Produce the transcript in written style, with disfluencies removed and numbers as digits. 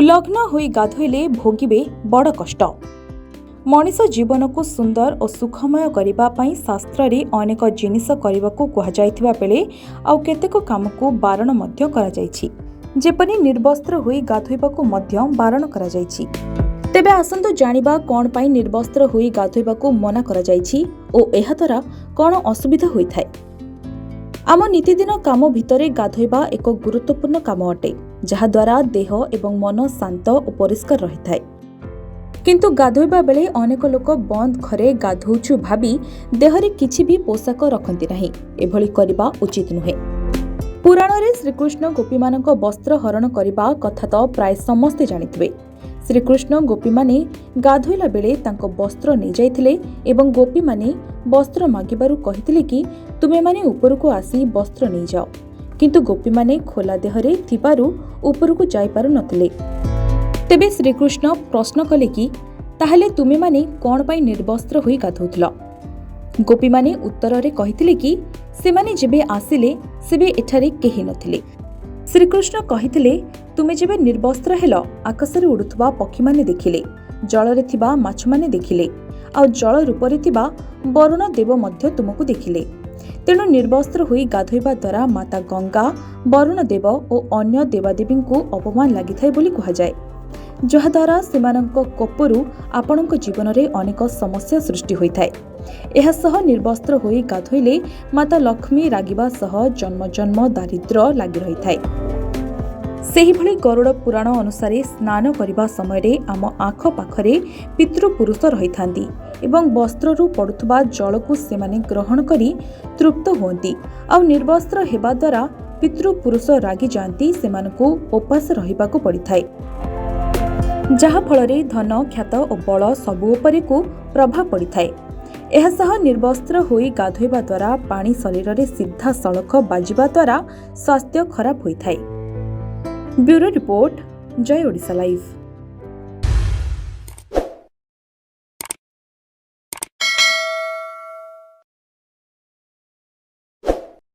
लग्न होई गाधोइले भोगिबे बड़ कष्ट। मनिष जीवन को सुंदर और सुखमय करबा पई शास्त्र रे अनेक जिनिस करबाकू कुहा जायथिबा बेले आउ केतेक काम को बारण मध्य करा जायछि, जेपरि निर्वस्त्र होई गाधोइबाकू मध्य बारण करा जायछि। तेबे आसंतु जानिबा कोन पई निर्वस्त्र होई गाधोइबाकू मना करा जायछि ओ एहा द्वारा कोन असुविधा होइथाय। आम नीतिदिन काम भितरे गाधोइबा एक गुरुत्वपूर्ण काम अटे, जहा द्वारा देह एवं मन शांत और परिष्कार रही थाए। किंतु गाधोइबा बेले अनेक लोक बंद घरे गाधोउछु भाबी देहरे किछि भी पोशाक रखंती नाही। एभली करिबा उचित नुहे। पुराण रे श्रीकृष्ण गोपी मानक वस्त्र हरण करिबा कथा तो प्राय समस्ते जानिथिबे। श्रीकृष्ण गोपी माने गाधोइला बेले तांको वस्त्र नै जाइथिले एवं गोपी माने वस्त्र मागिबारु कहिथिले कि तुमे माने ऊपर को आसी वस्त्र नै जाओ, किंतु गोपी माने खोला देहरे थिबारु ऊपर को जाई पारु नथिले। तेबे श्रीकृष्ण प्रश्न कले कि ताहले तुमे माने कोन पई निर्वस्त्र होई गाधोउथिलो। गोपी माने उत्तर रे कहिथिले कि से माने जेबे आसिले सेबे एठारे केही नथिले। श्रीकृष्ण कहिथिले तुमे जेबे निर्वस्त्र हेलो आकाशरे उडुथबा पक्षी माने देखिले, जलरे थिबा माछ माने देखिले, आ जल रूपरे थिबा वरुण देव मध्य तुमको देखिले। तेणु निर्वस्त्र होई गाधोइबा द्वारा माता गंगा, वरुण देव और अन्य देवादेवी को अपमान लागिथाय बोली कुहा जाय, जहाद्वारा सेमानंको कोपरु आपणको जीवन रे अनेक समस्या सृष्टि होइथाय। एहा सह निर्वस्त्र होई गाधोइले माता लक्ष्मी रागिबा सह जन्म जन्म दारिद्र्य लागि रहिथाय। सेही भली गरुड़ पुराण अनुसार स्नान करबा समय रे आम आख पाखरे पितृपुरुष रहिथांती एवं वस्त्ररू पड़ुथबा जल को सेमाने ग्रहण करी तृप्त होंती। आउ निर्वस्त्र हेबा द्वारा पितृपुरुष रागी जांती, सेमानकु उपास रहिबाकू पड़िथाय, जहा फलरे धन ख्यात और बल सबु उपरे को प्रभाव पड़िथाय। एहा सह निर्वस्त्र होई गाधोइबा द्वारा पानी शरीर रे सीधा सड़क बाजिबा द्वारा स्वास्थ्य खराब होइथाय। ब्यूरो रिपोर्ट, जय ओडिशा लाइव।